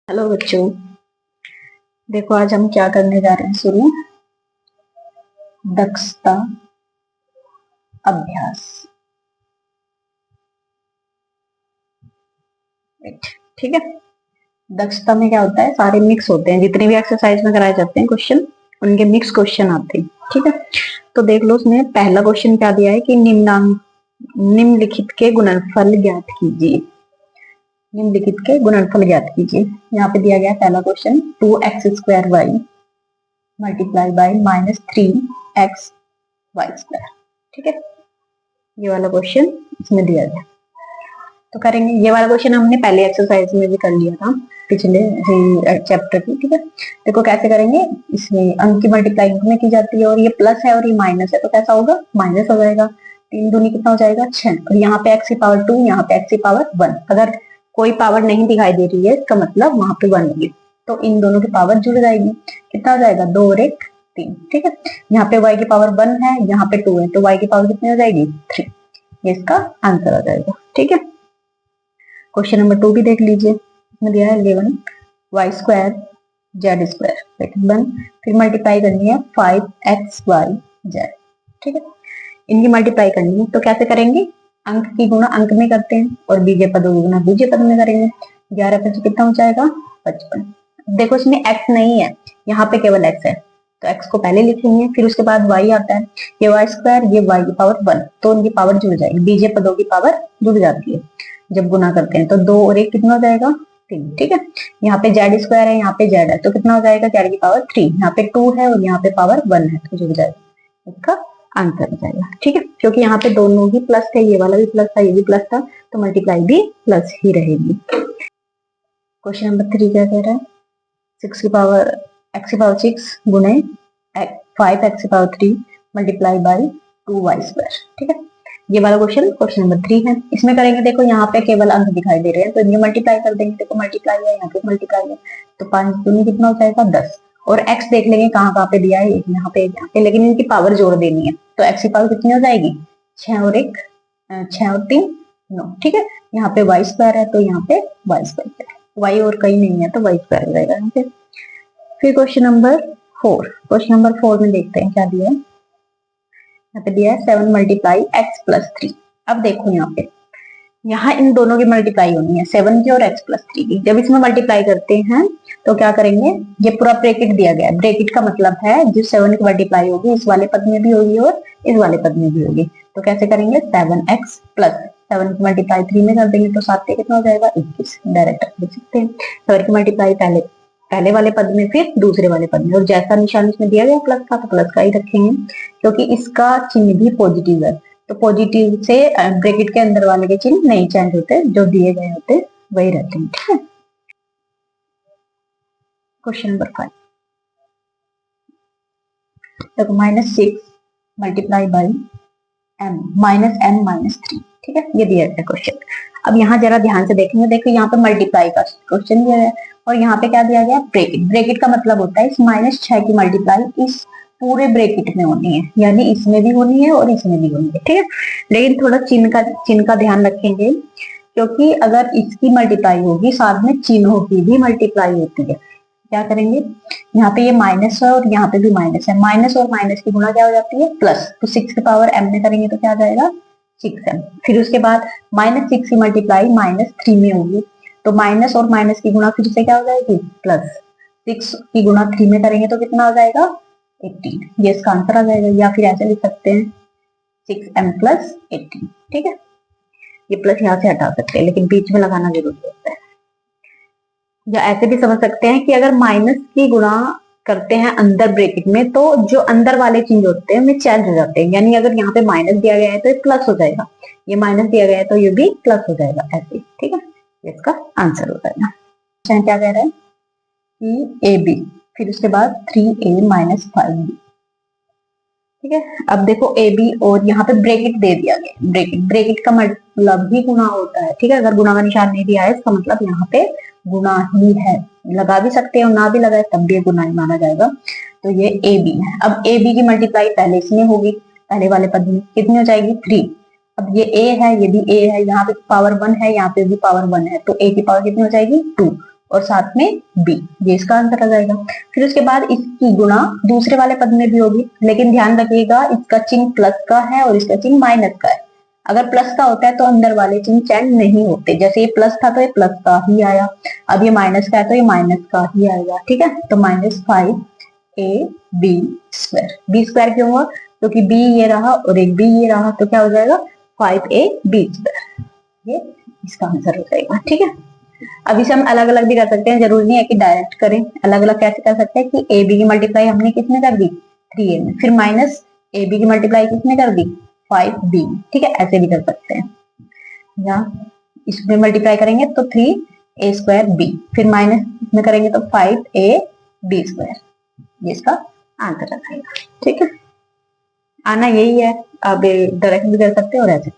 Hello बच्चों, देखो आज हम क्या करने जा रहे हैं। शुरू दक्षता अभ्यास। ठीक है। दक्षता में क्या होता है, सारे मिक्स होते हैं, जितने भी एक्सरसाइज में कराए जाते हैं क्वेश्चन, उनके मिक्स क्वेश्चन आते हैं। ठीक है, तो देख लो उसमें पहला क्वेश्चन क्या दिया है कि निम्नलिखित के गुणनफल ज्ञात कीजिए। निम्नलिखित के गुणनफल ज्ञात कीजिए। यहाँ पे दिया गया पहला question 2x² multiply by -3x² ठीक है, ये वाला क्वेश्चन इसमें दिया गया। तो करेंगे, ये वाला क्वेश्चन हमने पहले एक्सरसाइज में भी कर लिया था, पिछले चैप्टर की। ठीक है, देखो कैसे करेंगे। इसमें अंक की मल्टीप्लाई अंक में की जाती है, और ये प्लस है और ये माइनस है, तो कैसा होगा, माइनस हो जाएगा। 3 दूनी कितना हो जाएगा, 6। और यहाँ पे x की पावर 2, यहाँ पे x की पावर 1। अगर कोई पावर नहीं दिखाई दे रही है, इसका मतलब वहां पे 1 होगी, तो इन दोनों की पावर जुड़ जाएगी। कितना हो जाएगा, 2 और 1 3। ठीक है, यहाँ पे y की पावर 1 है, यहाँ पे 2 है, तो y की पावर कितनी हो जाएगी, 3। ये इसका आंसर आ जाएगा। ठीक है, क्वेश्चन नंबर 2 भी देख लीजिए। इसमें दिया है 11y² z², फिर मल्टीप्लाई करनी है 5xy z। ठीक है, इनकी मल्टीप्लाई करनी है, तो कैसे करेंगे, अंक की गुणा अंक में करते हैं और बीजे पदों की गुणा बीजे पद में करेंगे। 11 5 कितना हो जाएगा, 55। देखो इसमें x नहीं है, यहाँ पे केवल x है, तो x को पहले लिखेंगे, फिर उसके बाद y आता है, ये y², ये y की पावर 1, तो उनकी पावर जुड़ जाएगी, बीजे पदों की पावर जुड़ जाती है जब गुना करते हैं। तो 2 और 1 कितना हो जाएगा, 3। ठीक है, यहाँ पे z² है, यहाँ पे z है, तो कितना हो जाएगा, z की पावर 3, यहाँ पे 2 है और यहाँ पे पावर 1 है, तो जुड़ जाएगा, इसका आंसर हो जाएगा। ठीक है, क्योंकि यहाँ पे दोनों ही प्लस थे, ये वाला भी प्लस था, ये भी प्लस था, तो मल्टीप्लाई भी प्लस ही रहेगी। क्वेश्चन नंबर 3 क्या कह रहा है, 6 की पावर x की पावर 6 गुणे 5x की पावर 3 मल्टीप्लाई बाई 2y²। ठीक है, ये वाला क्वेश्चन नंबर 3 है। इसमें करेंगे, देखो यहाँ पे केवल अंक दिखाई दे रहे हैं, तो इनकी मल्टीप्लाई कर देंगे। देखो मल्टीप्लाई है, यहाँ पे मल्टीप्लाई है, तो 5 दूनी कितना हो जाएगा, 10। और x देख लेंगे कहाँ पे दिया है, यहाँ पे, लेकिन इनकी पावर जोड़ देनी है, तो x की पावर कितनी हो जाएगी, 6 और 3 9। ठीक है, यहाँ पे y² है, तो यहाँ पे y², y और कहीं नहीं है, तो y² हो जाएगा यहाँ पे। फिर क्वेश्चन नंबर 4 में देखते हैं क्या दिया है। यहाँ पे दिया है 7 मल्टीप्लाई x + 3। अब देखो यहाँ इन दोनों की मल्टीप्लाई होनी है, 7 की और x + 3 की। जब इसमें मल्टीप्लाई करते हैं तो क्या करेंगे, ये पूरा ब्रैकेट दिया गया है, ब्रैकेट का मतलब है जिस 7 की मल्टीप्लाई होगी इस वाले पद में भी होगी और इस वाले पद में भी होगी। तो कैसे करेंगे, 7x + 7 की मल्टीप्लाई 3 में कर देंगे, तो 7 पे कितना हो जाएगा, 21। डायरेक्ट लिख सकते हैं, 7 की मल्टीप्लाई पहले वाले पद में, फिर दूसरे वाले पद में, और जैसा निशान इसमें दिया गया प्लस का, तो प्लस का ही रखेंगे, क्योंकि इसका चिन्ह भी पॉजिटिव है, तो पॉजिटिव से ब्रैकेट के अंदर वाले के चिन्ह नहीं चेंज होते, जो दिए गए होते वही रहते हैं। ठीक है, क्वेश्चन नंबर 5 देखो, -6 मल्टीप्लाई बाई m -3। ठीक है, ये दिया गया क्वेश्चन। अब यहाँ जरा ध्यान से देखेंगे, देखो यहाँ पे मल्टीप्लाई का क्वेश्चन दिया है, और यहाँ पे क्या दिया गया, ब्रैकेट। ब्रैकेट का मतलब होता है इस -6 की मल्टीप्लाई इस पूरे ब्रैकेट में होनी है, यानी इसमें भी होनी है और इसमें भी होनी है। ठीक है, लेकिन थोड़ा चिन्ह का ध्यान रखेंगे, क्योंकि अगर इसकी मल्टीप्लाई होगी साथ में चिन्हों की भी मल्टीप्लाई होती है। क्या करेंगे, यहाँ पे ये माइनस है और यहाँ पे भी माइनस है, माइनस और माइनस की गुणा क्या हो जाती है, प्लस। तो 6 की पावर m में करेंगे तो क्या आ जाएगा, 6m। फिर उसके बाद -6 की मल्टीप्लाई -3 में होगी, तो माइनस और माइनस की गुणा फिर से क्या हो जाएगी, प्लस। 6 की गुणा 3 में करेंगे तो कितना हो जाएगा, 18। ये इसका आंसर आ जाएगा, या फिर ऐसे लिख सकते हैं 6m + 18। ठीक है, ये प्लस यहाँ से हटा सकते हैं, लेकिन बीच में लगाना जरूरी होता है। या ऐसे भी समझ सकते हैं कि अगर माइनस की गुणा करते हैं अंदर ब्रैकेट में, तो जो अंदर वाले चिन्ह होते हैं वे चेंज हो जाते हैं, यानी अगर यहाँ पे माइनस दिया गया है तो ये प्लस हो जाएगा, ये माइनस दिया गया है तो ये भी प्लस हो जाएगा, ऐसे। ठीक है, इसका आंसर हो जाएगा। क्या कह रहा है कि AB, फिर उसके बाद 3A - 5B। ठीक है, अब देखो AB और यहाँ पे ब्रैकेट दे दिया गया, ब्रैकेट का मतलब ही गुणा होता है। ठीक है, अगर गुणा का निशान नहीं दिया है, इसका मतलब यहाँ पे गुणा ही है, लगा भी सकते हैं और ना भी लगाए तब भी गुणा ही माना जाएगा। तो ये AB है। अब AB की मल्टीप्लाई पहले इसमें होगी, पहले वाले पद में कितनी हो जाएगी, 3। अब ये A है, ये भी A है, यहाँ पे पावर 1 है, यहाँ पे भी पावर 1 है, तो A की पावर कितनी हो जाएगी, 2। और साथ में b, ये इसका आंसर आ जाएगा। फिर उसके बाद इसकी गुणा दूसरे वाले पद में भी होगी, लेकिन ध्यान रखिएगा इसका चिन्ह प्लस का है और इसका चिन्ह माइनस का है। अगर प्लस का होता है तो अंदर वाले चिन्ह चेंज नहीं होते, जैसे ये प्लस था तो ये प्लस का ही आया, अब ये माइनस का है तो ये माइनस का ही आएगा, ठीक है। तो -5ab स्क्वायर, बी स्क्वायर क्यों हुआ, क्योंकि b ये रहा और एक b ये रहा, तो क्या हो जाएगा 5ab स्क्वायर, ये इसका आंसर हो जाएगा, ठीक है। अब इसे हम अलग अलग भी कर सकते हैं, जरूरी नहीं है कि डायरेक्ट करें। अलग अलग कैसे कर सकते हैं कि ab की मल्टीप्लाई हमने किसमें कर दी 3a में, फिर माइनस ab की मल्टीप्लाई किसमें कर दी 5b, ठीक है, ऐसे भी कर सकते हैं। या इसमें मल्टीप्लाई करेंगे तो 3a स्क्वायर b, फिर माइनस इसमें करेंगे तो 5ab स्क्वायर, ये इसका आंसर आ जाएगा, ठीक है। आना यही है, आप डायरेक्ट भी कर सकते हैं और ऐसे।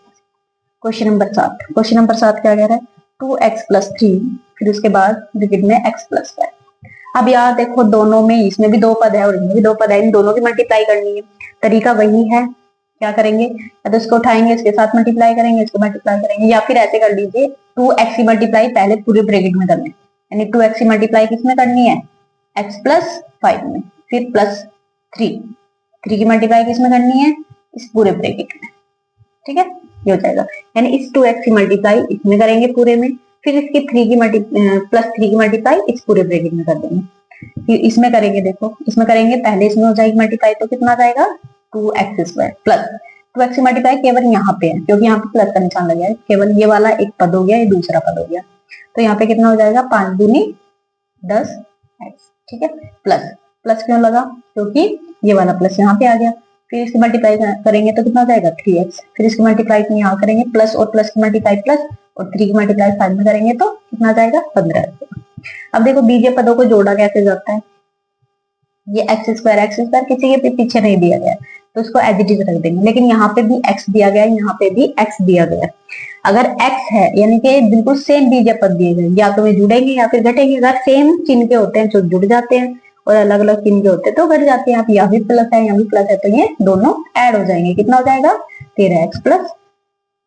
क्वेश्चन नंबर 7, क्वेश्चन नंबर 7 क्या कह रहा है 2x + 3, फिर उसके बाद ब्रैकेट में x + 5। अब यार देखो दोनों में, इसमें भी दो पद है और इसमें भी दो पद है, इन दोनों की मल्टीप्लाई करनी है। तरीका वही है, क्या करेंगे, या तो इसको उठाएंगे इसके साथ मल्टीप्लाई करेंगे, इसको मल्टीप्लाई करेंगे, या फिर ऐसे कर लीजिए 2x की मल्टीप्लाई पहले पूरे ब्रैकेट में करनी है, यानी 2x की मल्टीप्लाई किसमें करनी है x + 5 में, फिर +3 की मल्टीप्लाई किसमें करनी है इस पूरे ब्रैकेट में, ठीक है, ये हो जाएगा। यानी इस 2x की मल्टीप्लाई इसमें करेंगे पूरे में, फिर इसकी +3 की मल्टीप्लाई इस पूरे ब्रैकेट में कर देंगे, फिर इसमें करेंगे, देखो इसमें करेंगे पहले इसमें हो जाएगी मल्टीप्लाई, तो कितना आ जाएगा 2x² प्लस 2x की मल्टीप्लाई केवल यहाँ पे है क्योंकि यहाँ पे प्लस का निशान लग गया है, केवल ये वाला एक पद हो गया, ये दूसरा पद हो गया, तो यहाँ पे कितना हो जाएगा 5 दूनी 10x, ठीक है। प्लस क्यों लगा, क्योंकि ये वाला प्लस यहाँ पे आ गया, फिर इसकी मल्टीप्लाई करेंगे तो कितना हो जाएगा 3x, फिर इसकी मल्टीप्लाई यहाँ करेंगे प्लस और प्लस की मल्टीप्लाई प्लस और 3 की मल्टीप्लाई 5 में करेंगे तो कितना आ जाएगा 15। अब देखो बीजीय पदों को जोड़ा कैसे जाता है, ये x² किसी के पीछे नहीं दिया गया तो इसको एज इट इज रख देंगे, लेकिन यहाँ पे भी x दिया गया है, यहाँ पे भी x दिया गया है। अगर x है यानी कि बिल्कुल सेम बीजीय पद दिए गए, या तो वे जुड़ेंगे या फिर घटेंगे। अगर सेम चिन्ह के होते हैं तो जुड़ जाते हैं और अलग अलग चिन्ह के होते हैं तो घट जाते हैं। आप यहाँ भी प्लस है यहाँ भी प्लस है तो ये दोनों ऐड हो जाएंगे, कितना हो जाएगा 13x +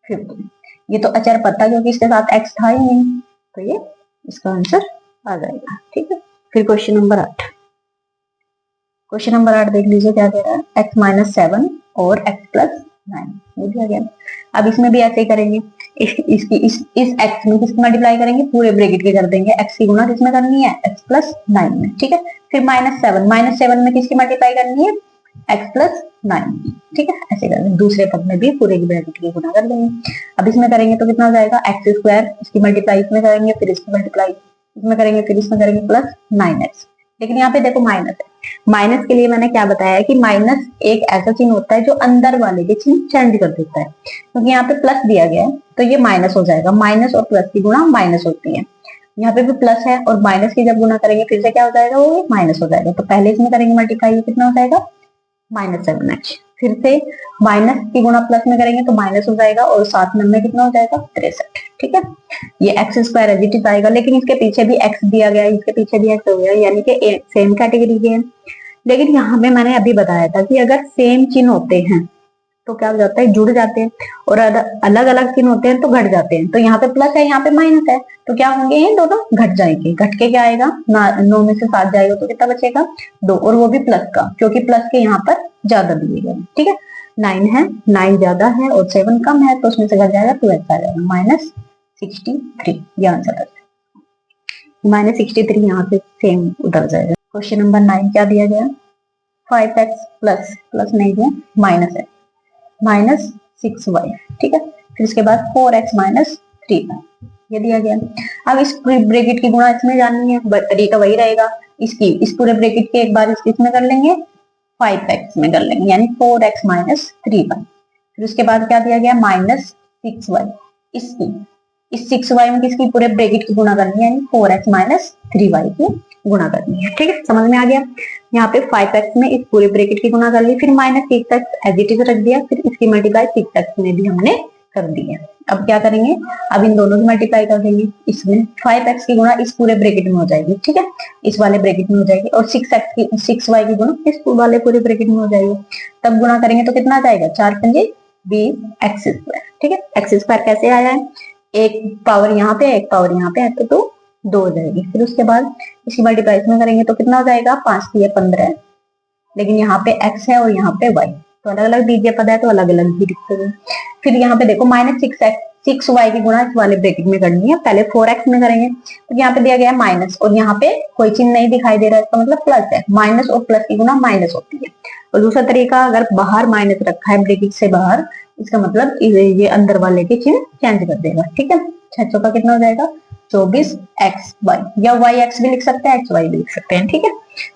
15। ये तो अचर पद था क्योंकि इसके साथ x था ही नहीं, तो ये इसका आंसर आ जाएगा, ठीक है। फिर क्वेश्चन नंबर 8, क्वेश्चन नंबर 8 देख लीजिए क्या कह रहा है x - 7 और x + 9, ये दिया गया। अब इसमें भी ऐसे ही करेंगे, इस x में किसकी मल्टीप्लाई करेंगे पूरे ब्रैकेट के कर देंगे, x की गुणा किसमें करनी है x + 9 में, ठीक है। फिर -7 में किसकी मल्टीप्लाई करनी है x + 9, ठीक है, ऐसे करेंगे। दूसरे पद में भी पूरे ब्रैकेट की गुणा कर देंगे। अब इसमें करेंगे तो कितना हो जाएगा x², इसकी मल्टीप्लाई इसमें करेंगे, फिर इसकी मल्टीप्लाई इसमें करेंगे, फिर इसमें करेंगे +9x। लेकिन यहाँ पे देखो माइनस है, माइनस के लिए मैंने क्या बताया कि माइनस एक ऐसा चिन्ह होता है जो अंदर वाले के चिन्ह चेंज कर देता है, क्योंकि यहाँ पे प्लस दिया गया है तो ये माइनस हो जाएगा। माइनस और प्लस की गुणा माइनस होती है, यहाँ पे भी प्लस है और माइनस की जब गुणा करेंगे फिर से क्या हो जाएगा वो माइनस हो जाएगा। तो पहले इसमें करेंगे मल्टीप्लाई, कितना हो जाएगा -7h, फिर से माइनस की गुणा प्लस में करेंगे तो माइनस हो जाएगा और साथ में कितना हो जाएगा 63, ठीक है। ये x² एज इट इज आएगा, लेकिन इसके पीछे भी x दिया गया है, इसके पीछे भी x हो गया, यानी कि सेम कैटेगरी के हैं। लेकिन यहाँ पे मैंने अभी बताया था कि अगर सेम चिन्ह होते हैं तो क्या हो जाता है जुड़ जाते हैं, और अलग अलग चिन्ह होते हैं तो घट जाते हैं। तो यहाँ पे प्लस है यहाँ पे माइनस है तो क्या होंगे ये दोनों घट जाएंगे, घट के क्या आएगा 9 में से 7 जाएगा तो कितना बचेगा 2, और वो भी प्लस का, क्योंकि प्लस के यहाँ पर ज्यादा दिए गए, ठीक है। 9 है, 9 ज्यादा है और 7 कम है तो उसमें से घट जाएगा 2x आ जाएगा -63, ये आंसर है। -63 यहाँ पे सेम उधर जाएगा। क्वेश्चन नंबर 9 क्या दिया गया 5x प्लस नहीं दिया, माइनस है -6y, ठीक है। फिर इसके बाद 4x - 3y, ये दिया गया। अब इस ब्रैकेट की गुणा इसमें जाननी है, तरीका वही रहेगा, इस पूरे ब्रैकेट के एक बार इसमें कर लेंगे 5x में कर लेंगे, यानी 4x - 3y। फिर उसके बाद क्या दिया गया -6y, इस 6y में किसकी पूरे ब्रैकेट की गुणा करनी है, यानी 4x - 3y की गुणा करनी है, ठीक है, समझ में आ गया। यहाँ पे 5x में इस पूरे ब्रैकेट की गुणा कर ली, फिर -6x एज इट इज रख दिया, फिर इसकी मल्टीप्लाई 6x में भी हमने कर दी है। अब क्या करेंगे, अब इन दोनों की मल्टीप्लाई कर देंगे, इसमें 5x की गुणा इस पूरे ब्रैकेट में हो जाएगी, ठीक है, इस वाले ब्रैकेट में हो जाएगी, और 6y की गुणा इस वाले पूरे ब्रैकेट में हो जाएगी। तब गुणा करेंगे तो कितना आ जाएगा 4 × 5 = 20x², ठीक है। x² कैसे आया है, एक पावर यहाँ पे एक पावर यहाँ पे है तो 2 हो जाएगी। फिर उसके बाद इसकी मल्टीप्लाई में करेंगे तो कितना हो जाएगा, 5 3 15, लेकिन यहाँ पे x है और यहाँ पे y, तो अलग अलग बीजीय पद है तो अलग अलग ही लिखेंगे। फिर यहाँ पे देखो -6y की गुणा इस वाले ब्रैकेट में करनी है, पहले 4x में करेंगे तो यहाँ पे दिया गया है माइनस और यहाँ पे कोई चिन्ह नहीं दिखाई दे रहा है, इसका मतलब प्लस है। माइनस और प्लस की गुणा माइनस होती है। और दूसरा तरीका, अगर बाहर माइनस रखा है ब्रैकेट से बाहर, इसका मतलब ये अंदर वाले के चिन्ह चेंज कर देगा। ठीक है, 6 चौका कितना हो जाएगा, 24xy, या yx भी लिख सकते हैं, xy भी लिख सकते हैं। ठीक है,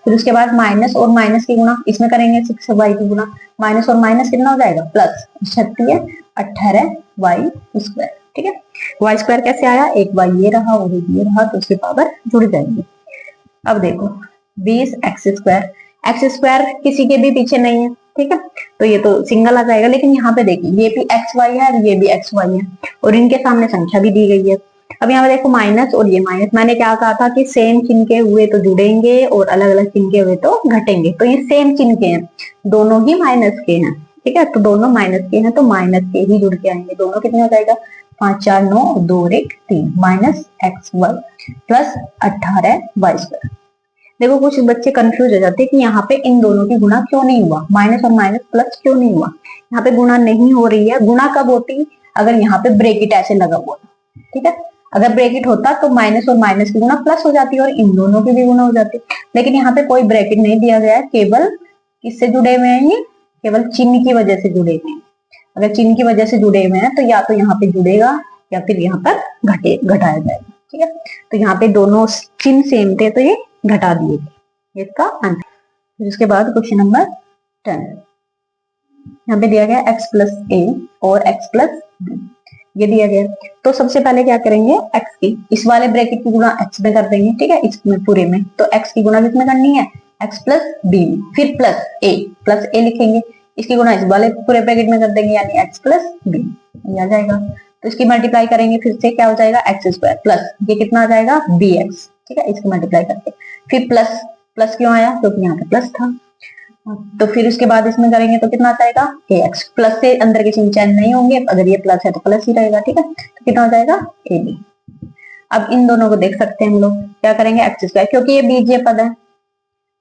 फिर उसके बाद माइनस और माइनस की गुणा इसमें करेंगे 6y की गुणा, माइनस और माइनस कितना हो जाएगा, प्लस 36 18y स्क्वायर। ठीक है, y स्क्वायर कैसे आया, एक y ये रहा और एक ये रहा, तो उसकी पावर जुड़ जाएगी। अब देखो 20x स्क्वायर किसी के भी पीछे नहीं है। ठीक है, तो ये तो सिंगल आ जाएगा, लेकिन यहाँ पे देखिए ये भी xy है और ये भी xy है और इनके सामने संख्या भी दी गई है। अब यहाँ पे देखो माइनस और ये माइनस, मैंने क्या कहा था कि सेम चिन्ह के हुए तो जुड़ेंगे और अलग अलग चिन्ह के हुए तो घटेंगे, तो ये सेम चिन्ह के हैं, दोनों ही माइनस के हैं। ठीक है, तो दोनों माइनस के हैं तो माइनस के ही जुड़ के आएंगे, दोनों कितने हो जाएगा, 5 4 9 2 और 1 3, minus xy plus 18y square. देखो कुछ बच्चे कंफ्यूज हो जाते हैं कि यहाँ पे इन दोनों की गुणा क्यों नहीं हुआ, माइनस और माइनस प्लस क्यों नहीं हुआ। यहाँ पे गुणा नहीं हो रही है, गुणा कब होती, अगर यहाँ पे ब्रैकेट ऐसे लगा हुआ। ठीक है, अगर ब्रैकेट होता तो माइनस और माइनस की गुणा प्लस हो जाती और इन दोनों की भी गुणा हो जाती, लेकिन यहाँ पे कोई ब्रैकेट नहीं दिया गया है, केवल किससे जुड़े हुए हैं, ये केवल चिन्ह की वजह से जुड़े हुए हैं। अगर चिन्ह की वजह से जुड़े हुए हैं तो या तो यहाँ पे जुड़ेगा या फिर यहाँ पर घटाया जाएगा। ठीक है, तो यहाँ पे दोनों चिन्ह सेम थे तो ये घटा दिए गए, इसका आंसर। फिर उसके बाद क्वेश्चन नंबर 10, यहाँ पे दिया गया x प्लस ए और x प्लस बी, ये दिया गया। तो सबसे पहले क्या करेंगे, x की इस वाले ब्रैकेट की गुणा x में कर देंगे। ठीक है, इसमें पूरे में तो x की गुणा किसमें करनी है, x प्लस बी में, फिर प्लस ए लिखेंगे, इसकी गुणा इस वाले पूरे ब्रैकेट में कर देंगे, यानी x प्लस बी, ये आ जाएगा। तो इसकी मल्टीप्लाई करेंगे फिर से, क्या हो जाएगा, एक्स स्क्वायर प्लस ये कितना आ जाएगा, bx। ठीक है, इसकी मल्टीप्लाई करके फिर प्लस क्यों आया, क्योंकि यहाँ पे प्लस था। तो फिर उसके बाद इसमें करेंगे तो कितना आ जाएगा, ax, प्लस से अंदर के चिन्ह चेंज नहीं होंगे, अगर ये प्लस है तो प्लस ही रहेगा। ठीक है, तो कितना हो जाएगा, ab। अब इन दोनों को देख सकते हैं हम लोग, क्या करेंगे, एक्स स्क्वायर, क्योंकि ये बीजीय पद है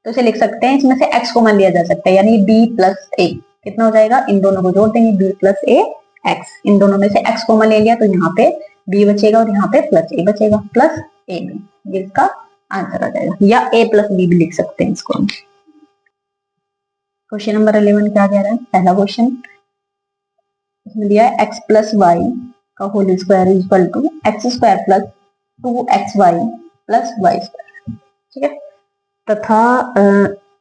तो इसे लिख सकते हैं, इसमें से x को मान लिया जा सकता है, यानी b प्लस ए, कितना हो जाएगा, इन दोनों को जोड़ देंगे, b प्लस ए x, इन दोनों में से x को मान ले लिया तो यहाँ पे b बचेगा और यहाँ पे प्लस a बचेगा, प्लस ए बी, जिसका आंसर आ जाएगा, या a प्लस बी भी लिख सकते हैं इसको। क्वेश्चन नंबर 11 क्या कह रहा है, पहला क्वेश्चन इसमें दिया है x प्लस वाई का whole square is equal to X square plus 2xy plus Y square. ठीक है, तथा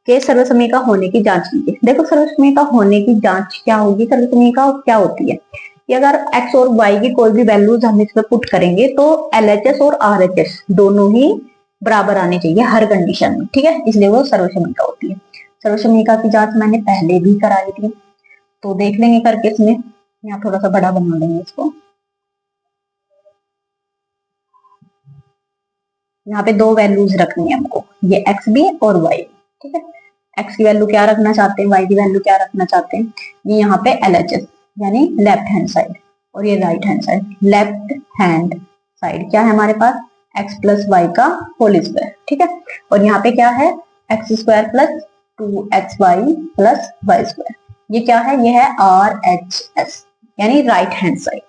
के सर्वसमय का होने की जांच कीजिए। देखो सर्वसमय का होने की जांच क्या होगी, सर्वसमय का क्या होती है कि अगर x और y की कोई भी वैल्यूज हम इसमें पुट करेंगे तो LHS और RHS दोनों ही बराबर आने चाहिए हर कंडीशन में। ठीक है, इसलिए वो सर्वसमयिका होती है। सर्वसमयिका की जांच मैंने पहले भी कराई थी, तो देख लेंगे करके, इसमें यहाँ थोड़ा सा बड़ा बना लेंगे इसको। यहाँ पे दो वैल्यूज रखनी है हमको, ये एक्स भी और वाई। ठीक है, एक्स की वैल्यू क्या रखना चाहते हैं, वाई की वैल्यू क्या रखना चाहते हैं, ये यहाँ पे LHS यानी लेफ्ट हैंड साइड और ये right hand side. Left hand side क्या है हमारे पास, एक्स प्लस वाई का होल स्क्वायर। ठीक है, और यहाँ पे क्या है, X square plus 2xy plus Y square, ये क्या है, ये है RHS यानी राइट हैंड साइड।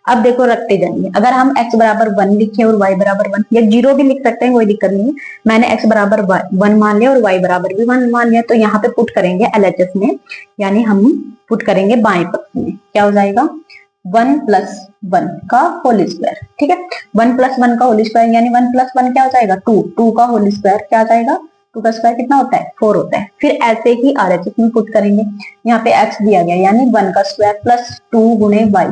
अब देखो रखते जाएंगे, अगर हम x बराबर 1 लिखे और y बराबर 1, या 0 भी लिख सकते हैं, कोई दिक्कत नहीं है। मैंने x बराबर 1 मान लिया और y बराबर भी 1 मान लिया, तो यहाँ पे पुट करेंगे LHS में, यानी हम पुट करेंगे बाएं पक्ष में, क्या हो जाएगा 1 प्लस 1 का होल स्क्वायर। ठीक है, 1 प्लस 1 का होल स्क्वायर यानी 1 प्लस 1 क्या हो जाएगा 2 का होल स्क्वायर क्या आ जाएगा, 2 का स्क्वायर कितना होता है 4 होता है। फिर ऐसे ही RHS में पुट करेंगे, यहाँ पे x दिया गया यानी 1 का स्क्वायर प्लस 2 गुणे y,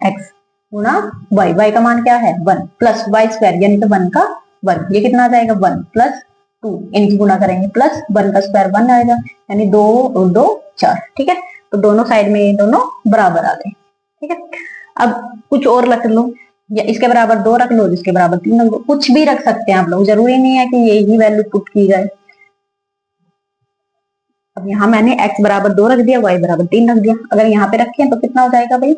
x गुणा y का मान क्या है 1 प्लस y स्क्वायर यानी तो 1 का 1, ये कितना आ जाएगा 1 प्लस 2, इनकी गुणा करेंगे प्लस 1 का स्क्वायर 1 आएगा, यानी 2 और 2 4। ठीक है, तो दोनों साइड में ये दोनों बराबर आ गए। ठीक है, अब कुछ और रख लो, या इसके बराबर 2 रख लो, इसके बराबर 3 रख लो, कुछ भी रख सकते हैं आप लोग, जरूरी नहीं है कि यही वैल्यू पुट की जाए। अब यहाँ मैंने x बराबर 2 रख दिया, y बराबर 3 रख दिया, अगर यहाँ पे रखें तो कितना हो जाएगा भाई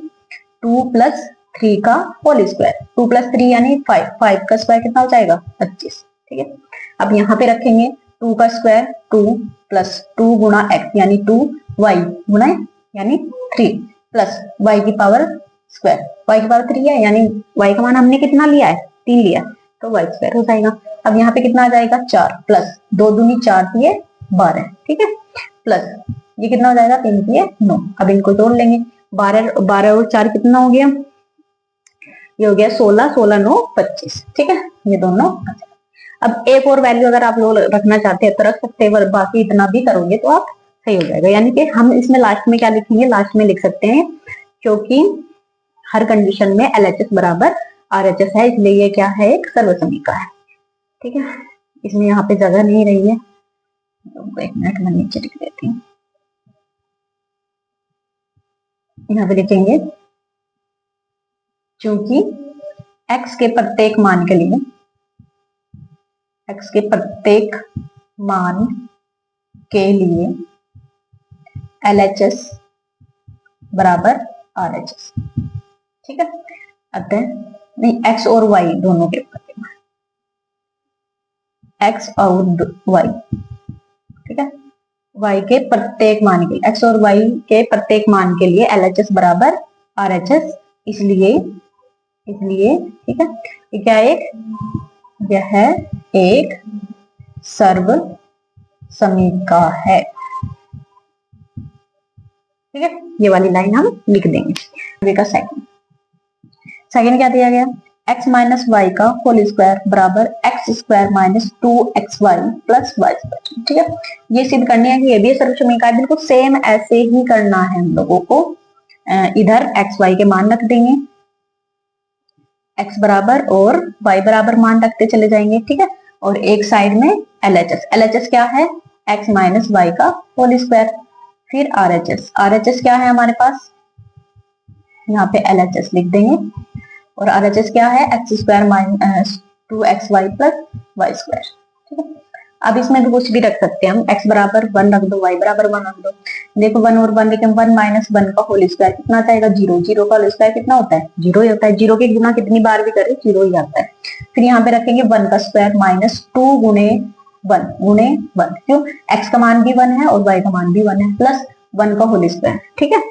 2 प्लस 3 का होल स्क्वायर, 2 प्लस 3 यानी 5, 5 का स्क्वायर कितना हो जाएगा 25। ठीक है, अब यहाँ पे रखेंगे 2 का स्क्वायर 2 प्लस 2 गुणा एक्स यानी 2y गुणा यानी 3 प्लस y की पावर स्क्वायर, y की पावर 3 है यानी y का मान हमने कितना लिया है 3 लिया, तो y स्क्वायर हो जाएगा। अब यहाँ पे कितना आ जाएगा 4 प्लस 2 दूनी 4 दिए 12। ठीक है, प्लस ये कितना हो जाएगा 3 दिए 9। अब इनको जोड़ लेंगे, 12 और 4 कितना हो गया, ये हो गया 16, 16 9 25। ठीक है, ये दोनों। अब एक और वैल्यू अगर आप लोग रखना चाहते हैं तो रख सकते हैं, बाकी इतना भी करोगे तो आप सही हो जाएगा। यानी कि हम इसमें लास्ट में क्या लिखेंगे, लास्ट में लिख सकते हैं क्योंकि हर कंडीशन में LHS बराबर RHS है, इसलिए ये क्या है एक सर्वसमीका है। ठीक है, इसमें यहाँ पे जगह नहीं रही है, एक मिनट में नीचे लिख देती हूँ। यहाँ पे लिखेंगे क्योंकि x के प्रत्येक मान के लिए, x के प्रत्येक मान के लिए LHS बराबर RHS। ठीक है, अतः नहीं x और y दोनों के प्रत्येक मान, x और y, ठीक है, y के प्रत्येक मान के लिए, x और y के प्रत्येक मान के लिए LHS बराबर RHS, इसलिए ठीक है, ये क्या यह एक सर्व समीका है। ठीक है, ये वाली लाइन हम लिख देंगे। का सेकंड क्या दिया गया, x माइनस वाई का होल स्क्वायर बराबर X square minus 2xy plus Y square. ठीक है, ये सिद्ध करनी है कि ये भी सर्व समीका है। बिल्कुल सेम ऐसे ही करना है हम लोगों को, इधर x y के मान रख देंगे, x बराबर और y बराबर मान रखते चले जाएंगे। ठीक है, और एक साइड में LHS क्या है, x माइनस वाई का होल स्क्वायर, फिर RHS क्या है हमारे पास, यहाँ पे LHS लिख देंगे, और RHS क्या है X square minus 2xy plus Y square. ठीक है, अब इसमें भी कुछ भी रख सकते हैं हम, x बराबर 1 रख दो, y बराबर 1 रख दो। देखो 1 और 1 लेकिन 1 माइनस 1 का होल स्क्वायर कितना आ जाएगा 0, 0 का होल स्क्वायर कितना होता है 0 ही होता है, 0 के गुना कितनी बार भी करें 0 ही आता है। फिर यहाँ पे रखेंगे 1 का स्क्वायर माइनस 2 गुणे 1, क्यों x का मान भी 1 है और y का मान भी 1 है, प्लस 1 का होल स्क्वायर। ठीक है,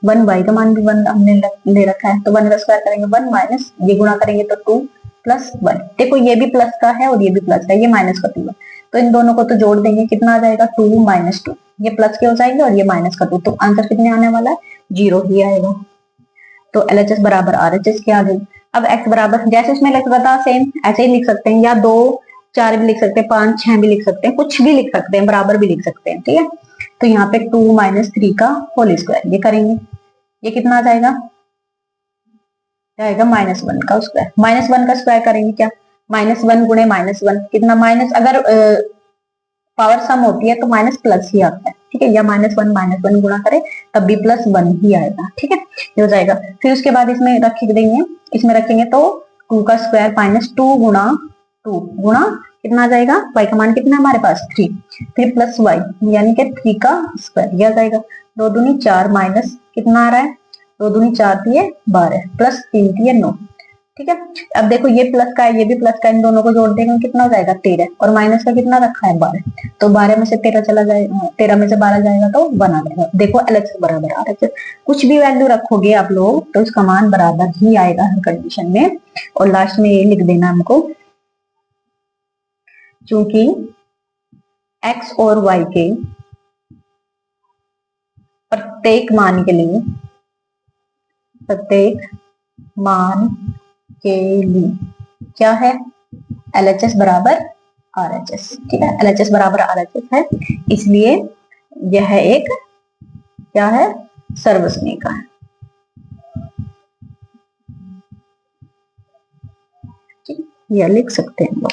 1 y का मान भी 1 हमने ले रखा है, तो 1 का स्क्वायर करेंगे 1 माइनस ये गुणा करेंगे तो 2 प्लस 1। देखो ये भी प्लस का है और ये भी प्लस है, ये माइनस का 2 है, तो इन दोनों को तो जोड़ देंगे, कितना आ जाएगा 2 माइनस 2, ये प्लस के हो जाएंगे और ये माइनस का 2, तो आंसर कितने आने वाला है 0 ही आएगा। तो LHS बराबर RHS क्या आ गई। अब x बराबर जैसे उसमें लिख रहा था सेम ऐसे ही लिख सकते हैं, या 2 4 भी लिख सकते हैं, 5 6 भी लिख सकते हैं, कुछ भी लिख सकते हैं, बराबर भी लिख सकते हैं। ठीक है, तो यहाँ पे 2 माइनस 3 का होल स्क्वायर, ये करेंगे, ये कितना आ जाएगा -1 का स्क्वायर, -1 का स्क्वायर करेंगे क्या, -1 गुणे -1 कितना, माइनस अगर पावर सम होती है तो माइनस प्लस ही आता है। ठीक है, या -1 गुणा करें तब भी +1 ही आएगा। ठीक है, ये हो जाएगा। फिर उसके बाद इसमें रख देंगे, इसमें रखेंगे तो 2 का स्क्वायर -2 गुणा 2 गुणा कितना आ जाएगा, y का मान कितना है हमारे पास 3, फिर प्लस y यानी कि 3 का स्क्वायर, ये आ जाएगा 2 दूनी 4 माइनस कितना आ रहा है 2 दूनी 4 दिए 12 प्लस 3 दिए 9। ठीक है, अब देखो ये प्लस का है ये भी प्लस का, इन दोनों को जोड़ देंगे कितना हो जाएगा 13, और माइनस का कितना रखा है 12, तो 12 में से 13 चला जाएगा, 13 में से 12 जाएगा तो 1 आ जाएगा। देखो LHS बराबर RHS, कुछ भी वैल्यू रखोगे आप लोग तो उसका मान बराबर ही आएगा हर कंडीशन में। और लास्ट में ये लिख देना हमको, क्योंकि x और y के प्रत्येक मान के लिए क्या है LHS बराबर RHS। ठीक है, LHS बराबर RHS है, इसलिए यह एक क्या है सर्वसमीका है। ठीक है, यह लिख सकते हैं लोग।